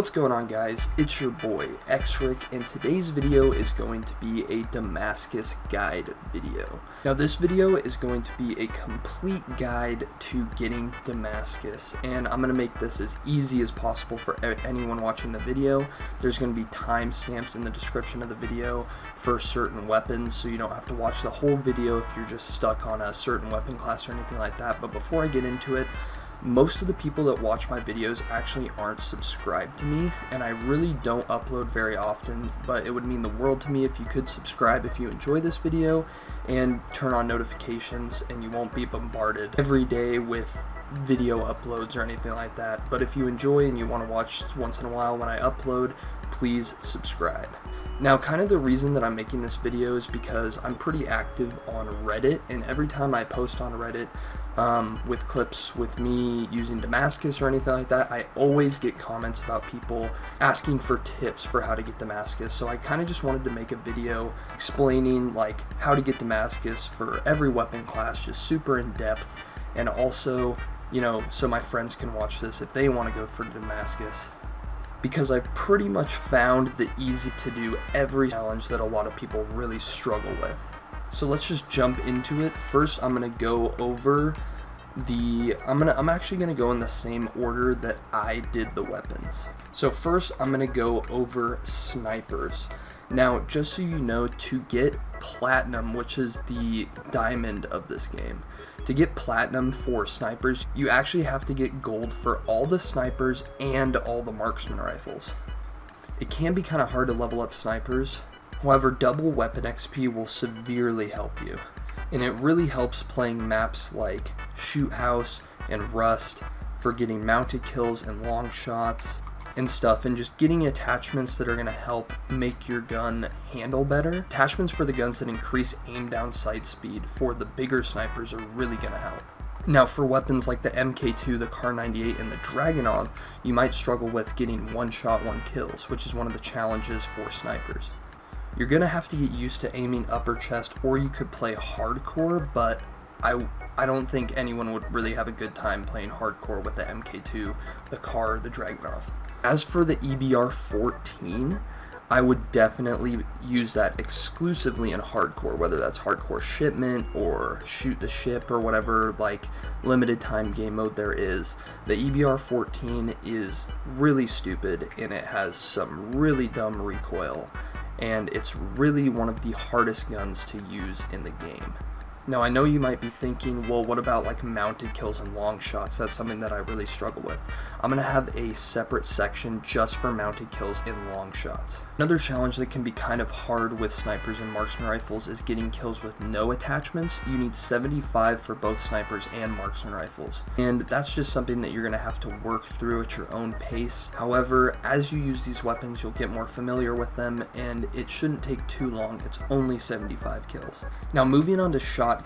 What's going on, guys? It's your boy Xrick, and today's video is going to be a Damascus guide video. Now this video is going to be a complete guide to getting Damascus, and I'm going to make this as easy as possible for anyone watching the video. There's going to be timestamps in the description of the video for certain weapons, so you don't have to watch the whole video if you're just stuck on a certain weapon class or anything like that. But before I get into it, most of the people that watch my videos actually aren't subscribed to me, and I really don't upload very often, but it would mean the world to me if you could subscribe if you enjoy this video and turn on notifications, and you won't be bombarded every day with video uploads or anything like that. But if you enjoy and you want to watch once in a while when I upload, please subscribe. Now, kind of the reason that I'm making this video is because I'm pretty active on Reddit, and every time I post on Reddit with clips with me using Damascus or anything like that, I always get comments about people asking for tips for how to get Damascus. So I kind of just wanted to make a video explaining like how to get Damascus for every weapon class, just super in depth, and also, you know, so my friends can watch this if they want to go for Damascus, because I pretty much found the easy to do every challenge that a lot of people really struggle with. So let's just jump into it. First, I'm gonna go over I'm actually gonna go in the same order that I did the weapons. So first, I'm gonna go over snipers. Now, just so you know, to get platinum, which is the diamond of this game, to get platinum for snipers, you actually have to get gold for all the snipers and all the marksman rifles. It can be kind of hard to level up snipers. However, double weapon XP will severely help you, and it really helps playing maps like Shoot House and Rust for getting mounted kills and long shots and stuff, and just getting attachments that are going to help make your gun handle better. Attachments for the guns that increase aim down sight speed for the bigger snipers are really going to help. Now, for weapons like the MK2, the Kar98, and the Dragunov, you might struggle with getting one-shot, one-kills, which is one of the challenges for snipers. You're going to have to get used to aiming upper chest, or you could play hardcore, but I don't think anyone would really have a good time playing hardcore with the MK2, the Kar, the Dragunov. As for the EBR-14, I would definitely use that exclusively in hardcore, whether that's hardcore shipment or shoot the ship or whatever like limited time game mode there is. The EBR-14 is really stupid, and it has some really dumb recoil, and it's really one of the hardest guns to use in the game. Now, I know you might be thinking, well, what about like mounted kills and long shots? That's something that I really struggle with. I'm going to have a separate section just for mounted kills and long shots. Another challenge that can be kind of hard with snipers and marksman rifles is getting kills with no attachments. You need 75 for both snipers and marksman rifles, and that's just something that you're going to have to work through at your own pace. However, as you use these weapons, you'll get more familiar with them, and it shouldn't take too long. It's only 75 kills. Now, moving on to shotguns,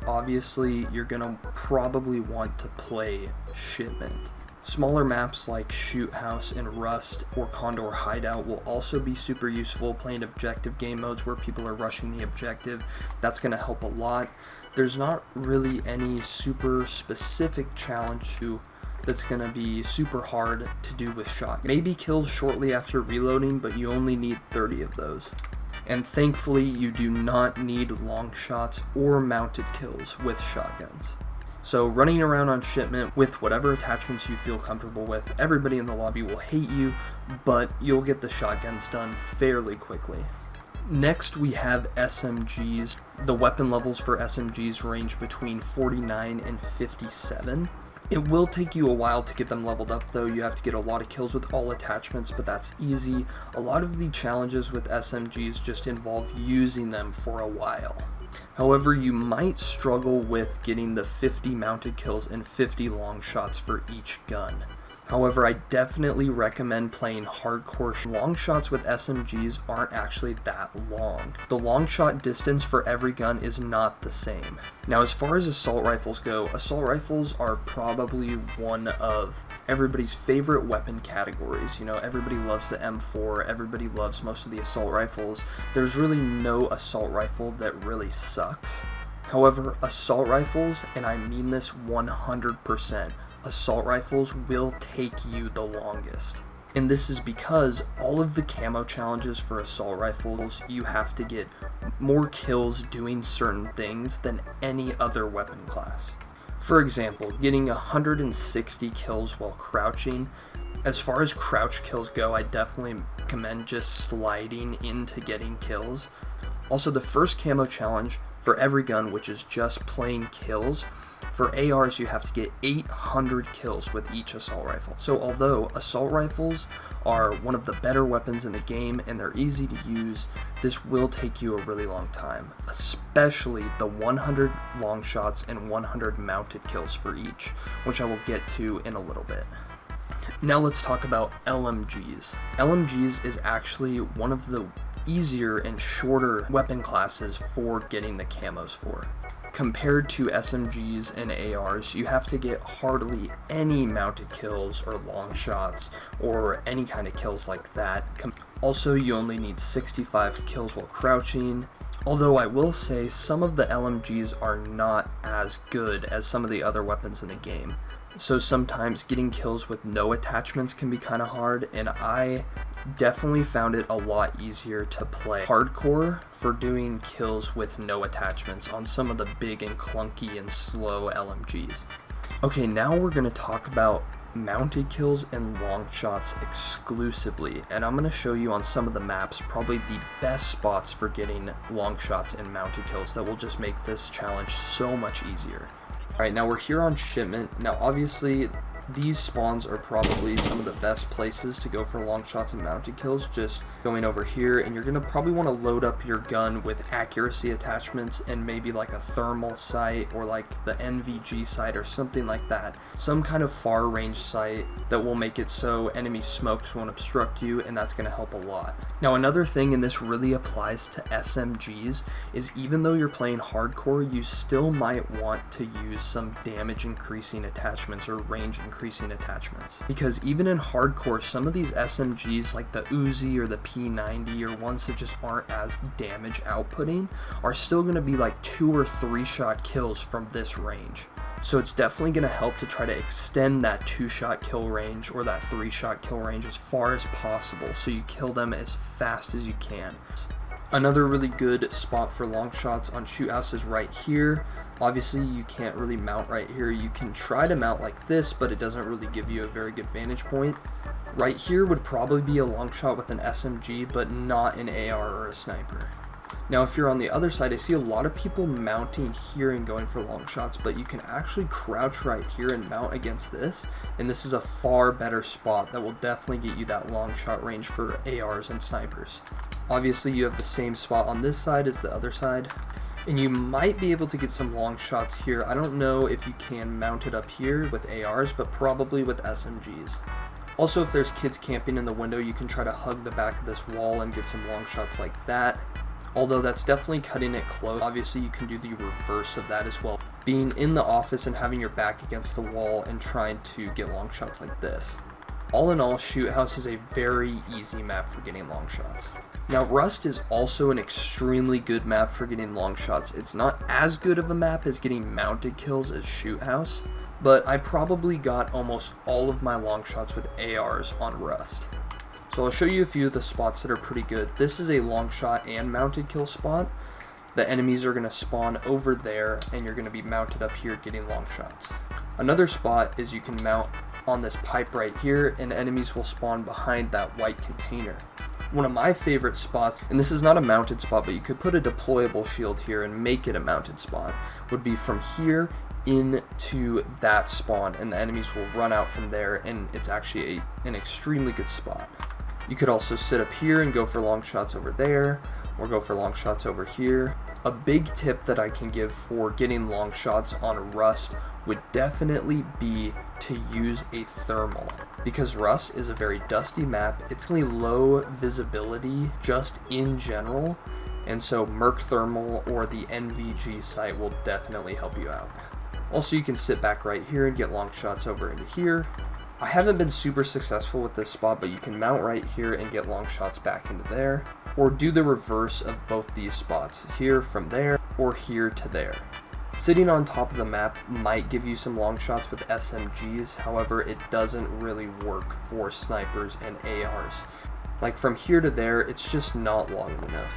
obviously you're gonna probably want to play shipment. Smaller maps like Shoot House and Rust or Condor Hideout will also be super useful. Playing objective game modes where people are rushing the objective, that's gonna help a lot. There's not really any super specific challenge that's gonna be super hard to do with shotgun. Maybe kills shortly after reloading, but you only need 30 of those. And thankfully, you do not need long shots or mounted kills with shotguns. So running around on shipment with whatever attachments you feel comfortable with, everybody in the lobby will hate you, but you'll get the shotguns done fairly quickly. Next, we have SMGs. The weapon levels for SMGs range between 49 and 57. It will take you a while to get them leveled up, though. You have to get a lot of kills with all attachments, but that's easy. A lot of the challenges with SMGs just involve using them for a while. However, you might struggle with getting the 50 mounted kills and 50 long shots for each gun. However, I definitely recommend playing hardcore. Long shots with SMGs aren't actually that long. The long shot distance for every gun is not the same. Now, as far as assault rifles go, assault rifles are probably one of everybody's favorite weapon categories. You know, everybody loves the M4, everybody loves most of the assault rifles. There's really no assault rifle that really sucks. However, assault rifles, and I mean this 100%, assault rifles will take you the longest. And this is because all of the camo challenges for assault rifles, you have to get more kills doing certain things than any other weapon class. For example, getting 160 kills while crouching. As far as crouch kills go, I definitely recommend just sliding into getting kills. Also, the first camo challenge for every gun, which is just plain kills, for ARs you have to get 800 kills with each assault rifle. So although assault rifles are one of the better weapons in the game and they're easy to use, this will take you a really long time, especially the 100 long shots and 100 mounted kills for each, which I will get to in a little bit. Now let's talk about LMGs. LMGs is actually one of the easier and shorter weapon classes for getting the camos for. Compared to SMGs and ARs, you have to get hardly any mounted kills or long shots or any kind of kills like that. Also, you only need 65 kills while crouching. Although I will say some of the LMGs are not as good as some of the other weapons in the game. So sometimes getting kills with no attachments can be kind of hard, and I definitely found it a lot easier to play hardcore for doing kills with no attachments on some of the big and clunky and slow LMGs. Okay, now we're going to talk about mounted kills and long shots exclusively, and I'm going to show you on some of the maps probably the best spots for getting long shots and mounted kills that will just make this challenge so much easier. Alright, now we're here on shipment. Now obviously these spawns are probably some of the best places to go for long shots and mounted kills, just going over here, and you're going to probably want to load up your gun with accuracy attachments and maybe like a thermal sight or like the NVG sight or something like that. Some kind of far range sight that will make it so enemy smokes won't obstruct you, and that's going to help a lot. Now another thing, and this really applies to SMGs, is even though you're playing hardcore, you still might want to use some damage increasing attachments or range increasing attachments, because even in hardcore, some of these SMGs like the Uzi or the P90 or ones that just aren't as damage outputting are still going to be like 2 or 3 shot kills from this range. So it's definitely going to help to try to extend that 2-shot kill range or that 3-shot kill range as far as possible, so you kill them as fast as you can. Another really good spot for long shots on shoot house is right here. Obviously you can't really mount right here. You can try to mount like this, but it doesn't really give you a very good vantage point. Right here would probably be a long shot with an SMG, but not an AR or a sniper. Now if you're on the other side, I see a lot of people mounting here and going for long shots, but you can actually crouch right here and mount against this, and this is a far better spot that will definitely get you that long shot range for ARs and snipers. Obviously you have the same spot on this side as the other side, and you might be able to get some long shots here. I don't know if you can mount it up here with ARs, but probably with SMGs. Also, if there's kids camping in the window, you can try to hug the back of this wall and get some long shots like that. Although that's definitely cutting it close. Obviously you can do the reverse of that as well, being in the office and having your back against the wall and trying to get long shots like this. All in all, shoot house is a very easy map for getting long shots. Now Rust is also an extremely good map for getting long shots. It's not as good of a map as getting mounted kills as shoot house, but I probably got almost all of my long shots with ARs on Rust. So I'll show you a few of the spots that are pretty good. This is a long shot and mounted kill spot. The enemies are going to spawn over there, and you're going to be mounted up here getting long shots. Another spot is you can mount on this pipe right here, and enemies will spawn behind that white container. One of my favorite spots, and this is not a mounted spot, but you could put a deployable shield here and make it a mounted spot, would be from here into that spawn, and the enemies will run out from there, and it's actually an extremely good spot. You could also sit up here and go for long shots over there, or go for long shots over here. A big tip that I can give for getting long shots on Rust would definitely be to use a thermal, because Rust is a very dusty map. It's going to be low visibility just in general, and so Merc Thermal or the NVG sight will definitely help you out. Also, you can sit back right here and get long shots over into here. I haven't been super successful with this spot, but you can mount right here and get long shots back into there, or do the reverse of both these spots, here from there or here to there. Sitting on top of the map might give you some long shots with SMGs, however it doesn't really work for snipers and ARs. Like from here to there, it's just not long enough.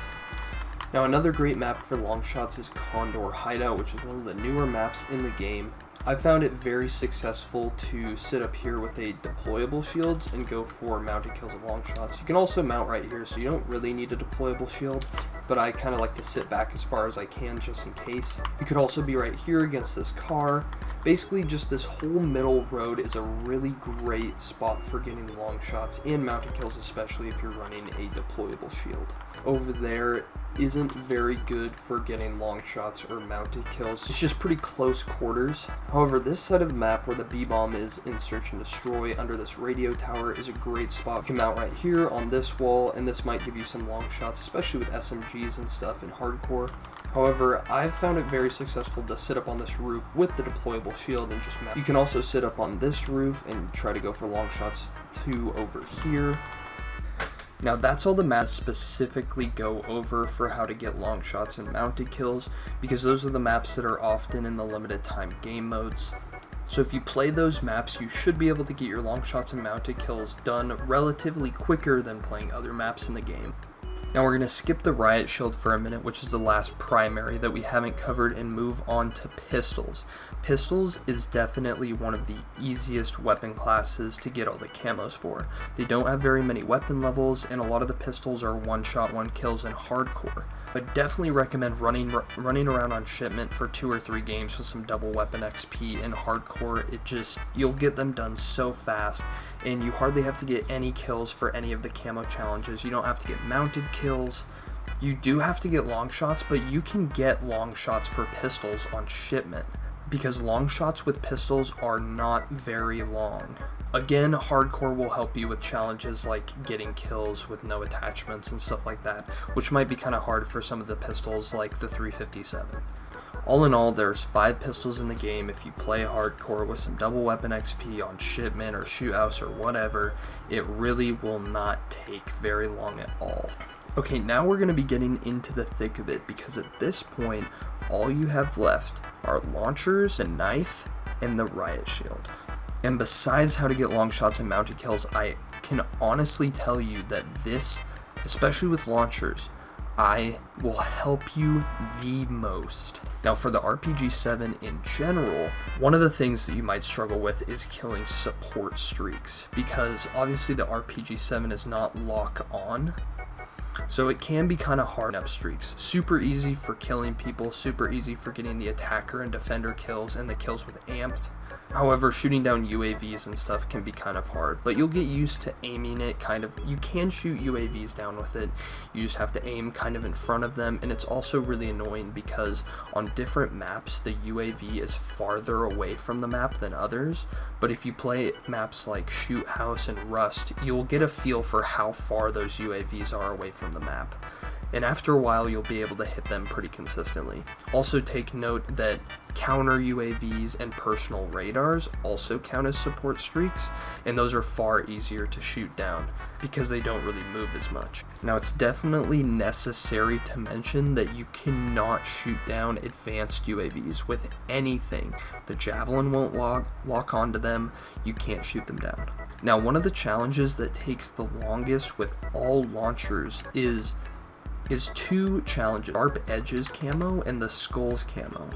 Now another great map for long shots is Condor Hideout, which is one of the newer maps in the game. I found it very successful to sit up here with a deployable shields and go for mounted kills and long shots. You can also mount right here, so you don't really need a deployable shield, but I kind of like to sit back as far as I can just in case. You could also be right here against this car. Basically just this whole middle road is a really great spot for getting long shots and mounted kills, especially if you're running a deployable shield. Over there isn't very good for getting long shots or mounted kills. It's just pretty close quarters. However, this side of the map where the B-bomb is in search and destroy under this radio tower is a great spot. You can mount right here on this wall, and this might give you some long shots, especially with SMGs and stuff in hardcore. However, I've found it very successful to sit up on this roof with the deployable shield and just mount. You can also sit up on this roof and try to go for long shots too over here. Now that's all the maps specifically go over for how to get long shots and mounted kills, because those are the maps that are often in the limited time game modes. So if you play those maps, you should be able to get your long shots and mounted kills done relatively quicker than playing other maps in the game. Now we're going to skip the Riot Shield for a minute, which is the last primary that we haven't covered, and move on to pistols. Pistols is definitely one of the easiest weapon classes to get all the camos for. They don't have very many weapon levels, and a lot of the pistols are one-shot, one-kills in hardcore. I definitely recommend running around on shipment for 2 or 3 games with some double weapon XP in hardcore. You'll get them done so fast, and you hardly have to get any kills for any of the camo challenges. You don't have to get mounted kills. You do have to get long shots, but you can get long shots for pistols on shipment, because long shots with pistols are not very long. Again, hardcore will help you with challenges like getting kills with no attachments and stuff like that, which might be kind of hard for some of the pistols like the 357. All in all, there's 5 pistols in the game. If you play hardcore with some double weapon XP on shipment or shoot house or whatever, it really will not take very long at all. Okay, now we're going to be getting into the thick of it, because at this point, all you have left are launchers, a knife, and the Riot Shield. And besides how to get long shots and mounted kills, I can honestly tell you that this, especially with launchers, will help you the most. Now for the RPG-7 in general, one of the things that you might struggle with is killing support streaks, because obviously the RPG-7 is not lock on. So it can be kind of hard up streaks. Super easy for killing people, super easy for getting the attacker and defender kills and the kills with amped. However, shooting down UAVs and stuff can be kind of hard, but you'll get used to aiming it kind of. You can shoot UAVs down with it, you just have to aim kind of in front of them, and it's also really annoying because on different maps the UAV is farther away from the map than others, but if you play maps like Shoot House and Rust, you'll get a feel for how far those UAVs are away from the map. And after a while, you'll be able to hit them pretty consistently. Also take note that counter UAVs and personal radars also count as support streaks, and those are far easier to shoot down because they don't really move as much. Now, it's definitely necessary to mention that you cannot shoot down advanced UAVs with anything. The Javelin won't lock onto them, you can't shoot them down. Now, one of the challenges that takes the longest with all launchers is 2 challenges: Sharp Edges camo and the Skulls camo.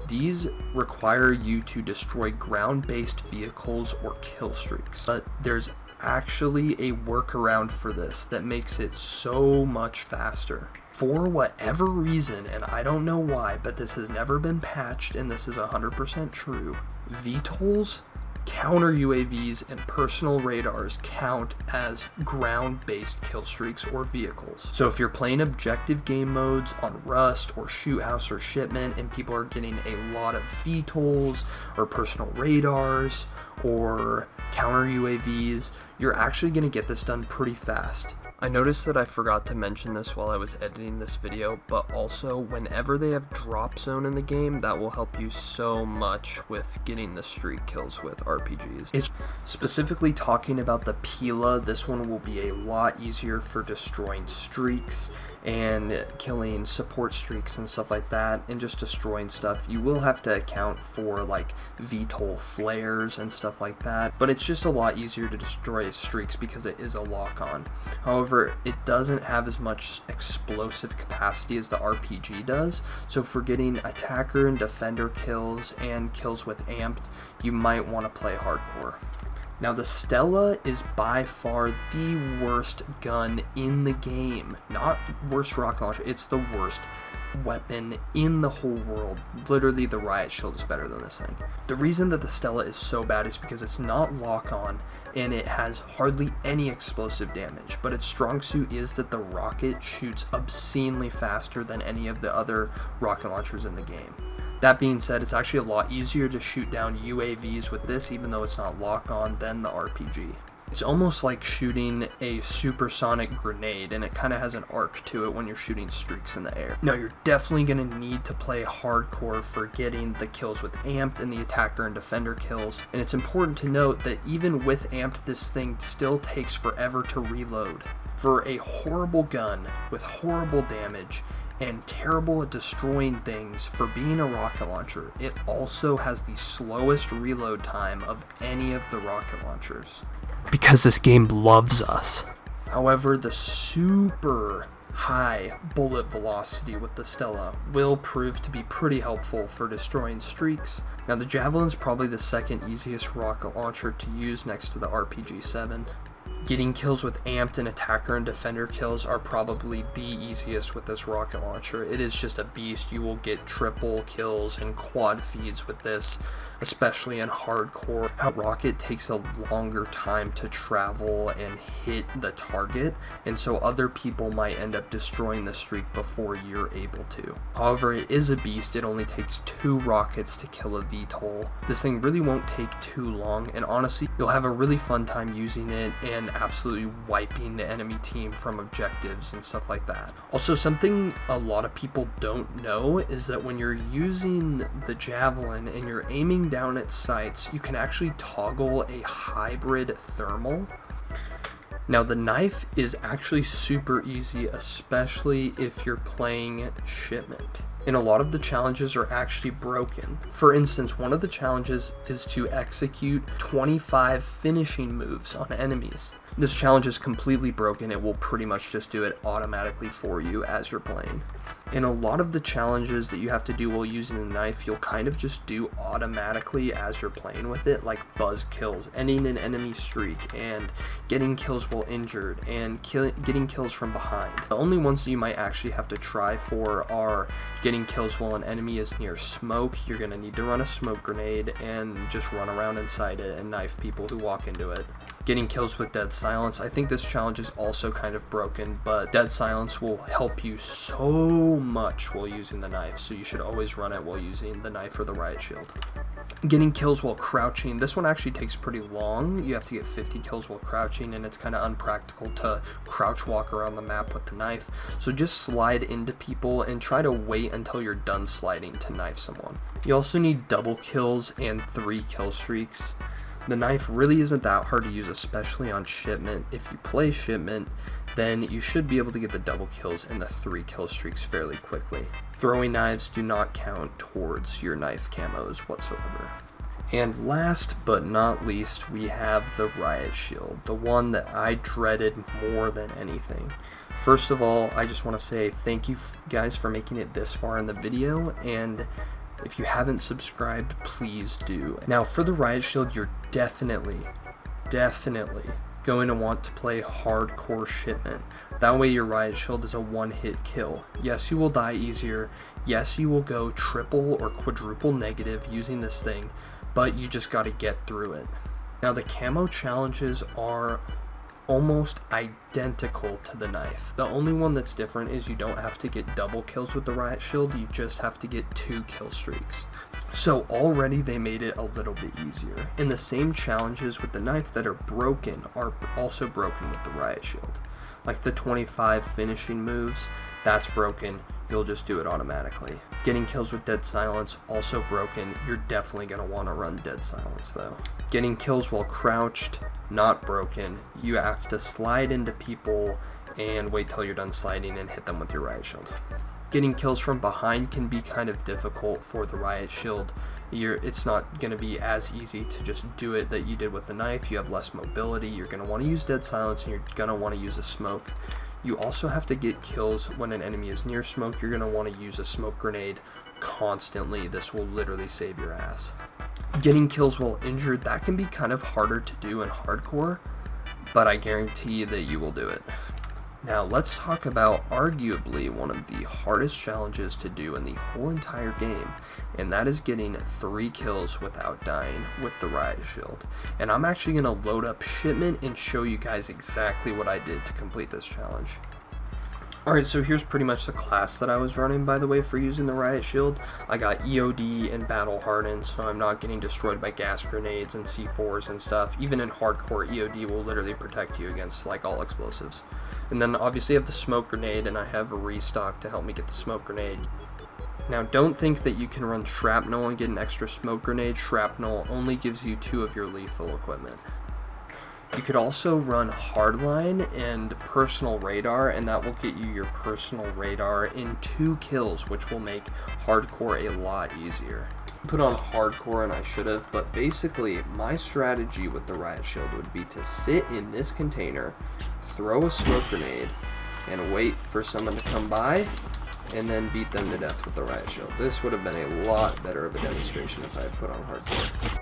These require you to destroy ground-based vehicles or kill streaks, but there's actually a workaround for this that makes it so much faster. For whatever reason, and I don't know why, but this has never been patched, and this is 100% true, VTOLs, counter UAVs, and personal radars count as ground-based kill streaks or vehicles. So if you're playing objective game modes on Rust or Shoot House or Shipment and people are getting a lot of VTOLs or personal radars or counter UAVs, you're actually going to get this done pretty fast. I noticed that I forgot to mention this while I was editing this video, but also whenever they have drop zone in the game, that will help you so much with getting the streak kills with RPGs. It's specifically talking about the Pila. This one will be a lot easier for destroying streaks and killing support streaks and stuff like that, and just destroying stuff. You will have to account for like VTOL flares and stuff like that, but it's just a lot easier to destroy streaks because it is a lock-on. However, it doesn't have as much explosive capacity as the RPG does, so for getting attacker and defender kills and kills with amped, you might want to play hardcore. Now, the Stella is by far the worst gun in the game. Not worst rocket launcher, it's the worst weapon in the whole world. Literally, the Riot Shield is better than this thing. The reason that the Stella is so bad is because it's not lock-on and it has hardly any explosive damage, but its strong suit is that the rocket shoots obscenely faster than any of the other rocket launchers in the game. That being said, it's actually a lot easier to shoot down UAVs with this, even though it's not lock-on, than the RPG. It's almost like shooting a supersonic grenade, and it kind of has an arc to it when you're shooting streaks in the air. Now, you're definitely going to need to play hardcore for getting the kills with amped and the attacker and defender kills, and it's important to note that even with amped, this thing still takes forever to reload. For a horrible gun with horrible damage and terrible at destroying things for being a rocket launcher, it also has the slowest reload time of any of the rocket launchers. Because this game loves us. However, the super high bullet velocity with the Stella will prove to be pretty helpful for destroying streaks. Now, the Javelin's probably the second easiest rocket launcher to use next to the RPG-7. Getting kills with amped and attacker and defender kills are probably the easiest with this rocket launcher. It is just a beast. You will get triple kills and quad feeds with this, especially in hardcore. How rocket takes a longer time to travel and hit the target, and so other people might end up destroying the streak before you're able to. However, it is a beast. It only takes 2 rockets to kill a VTOL. This thing really won't take too long, and honestly, you'll have a really fun time using it and absolutely wiping the enemy team from objectives and stuff like that. Also, something a lot of people don't know is that when you're using the Javelin and you're aiming down at sights, you can actually toggle a hybrid thermal. Now, the knife is actually super easy, especially if you're playing shipment. And a lot of the challenges are actually broken. For instance, one of the challenges is to execute 25 finishing moves on enemies. This challenge is completely broken. It will pretty much just do it automatically for you as you're playing. And a lot of the challenges that you have to do while using the knife, you'll kind of just do automatically as you're playing with it, like buzz kills, ending an enemy streak, and getting kills while injured, and getting kills from behind. The only ones that you might actually have to try for are getting kills while an enemy is near smoke. You're going to need to run a smoke grenade and just run around inside it and knife people who walk into it. Getting kills with dead silence. I think this challenge is also kind of broken, but dead silence will help you so much while using the knife, so you should always run it while using the knife or the Riot Shield. Getting kills while crouching. This one actually takes pretty long. You have to get 50 kills while crouching, and it's kind of unpractical to crouch walk around the map with the knife. So just slide into people and try to wait until you're done sliding to knife someone. You also need double kills and 3 kill streaks. The knife really isn't that hard to use, especially on shipment. If you play shipment, then you should be able to get the double kills and the 3 kill streaks fairly quickly. Throwing knives do not count towards your knife camos whatsoever. And last but not least, we have the Riot Shield, the one that I dreaded more than anything. First of all, I just want to say thank you guys for making it this far in the video, and if you haven't subscribed, please do. Now, for the Riot Shield, you're definitely going to want to play hardcore shipment. That way your Riot Shield is a one-hit kill. Yes, you will die easier. Yes, you will go triple or quadruple negative using this thing, but you just got to get through it. Now, the camo challenges are almost identical to the knife. The only one that's different is you don't have to get double kills with the Riot Shield, you just have to get 2 kill streaks. So already they made it a little bit easier. And the same challenges with the knife that are broken are also broken with the Riot Shield. Like the 25 finishing moves, that's broken, you'll just do it automatically. Getting kills with Dead Silence, also broken, you're definitely going to want to run Dead Silence though. Getting kills while crouched, not broken, you have to slide into people and wait till you're done sliding and hit them with your Riot Shield. Getting kills from behind can be kind of difficult for the Riot Shield. It's not going to be as easy to just do it that you did with the knife. You have less mobility, you're going to want to use Dead Silence, and you're going to want to use a smoke. You also have to get kills when an enemy is near smoke. You're going to want to use a smoke grenade constantly. This will literally save your ass. Getting kills while injured, that can be kind of harder to do in hardcore, but I guarantee that you will do it. Now let's talk about arguably one of the hardest challenges to do in the whole entire game, and that is getting 3 kills without dying with the Riot Shield. And I'm actually going to load up Shipment and show you guys exactly what I did to complete this challenge. Alright, so here's pretty much the class that I was running, by the way, for using the Riot Shield. I got EOD and Battle Hardened, so I'm not getting destroyed by gas grenades and C4s and stuff. Even in hardcore, EOD will literally protect you against, like, all explosives. And then obviously I have the smoke grenade, and I have a restock to help me get the smoke grenade. Now don't think that you can run Shrapnel and get an extra smoke grenade. Shrapnel only gives you 2 of your lethal equipment. You could also run Hardline and Personal Radar, and that will get you your Personal Radar in 2 kills, which will make hardcore a lot easier. Put on hardcore, and I should have, but basically my strategy with the Riot Shield would be to sit in this container, throw a smoke grenade, and wait for someone to come by, and then beat them to death with the Riot Shield. This would have been a lot better of a demonstration if I had put on hardcore.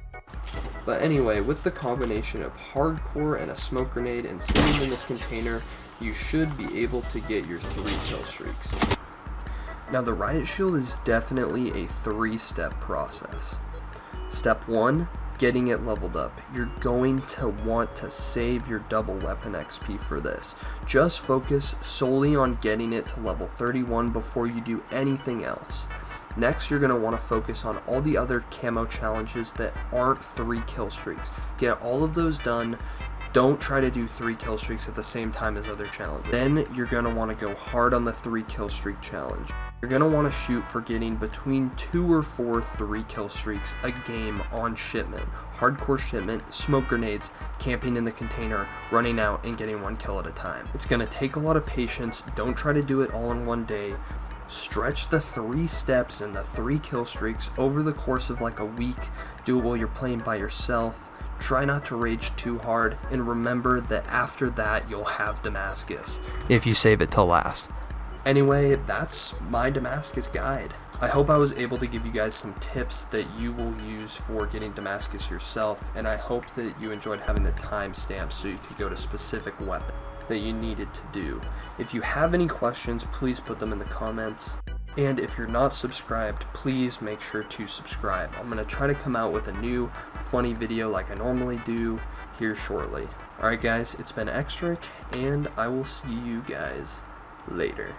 But anyway, with the combination of hardcore and a smoke grenade and sitting in this container, you should be able to get your 3 kill streaks. Now the Riot Shield is definitely a 3-step process. Step 1, getting it leveled up. You're going to want to save your double weapon XP for this. Just focus solely on getting it to level 31 before you do anything else. Next, you're going to want to focus on all the other camo challenges that aren't 3 kill streaks. Get all of those done. Don't try to do 3 kill streaks at the same time as other challenges. Then you're going to want to go hard on the 3 kill streak challenge. You're going to want to shoot for getting between 2 or 4 3 kill streaks a game on Shipment. Hardcore Shipment, smoke grenades, camping in the container, running out, and getting 1 kill at a time. It's going to take a lot of patience. Don't try to do it all in one day. Stretch the 3 steps and the 3 kill streaks over the course of like a week. Do it while you're playing by yourself. Try not to rage too hard, and remember that after that you'll have Damascus, if you save it till last. Anyway, that's my Damascus guide. I hope I was able to give you guys some tips that you will use for getting Damascus yourself, and I hope that you enjoyed having the timestamps so you could go to specific weapon that you needed to do. If you have any questions, please put them in the comments. And if you're not subscribed, please make sure to subscribe. I'm going to try to come out with a new funny video like I normally do here shortly. Alright guys, it's been Xric, and I will see you guys later.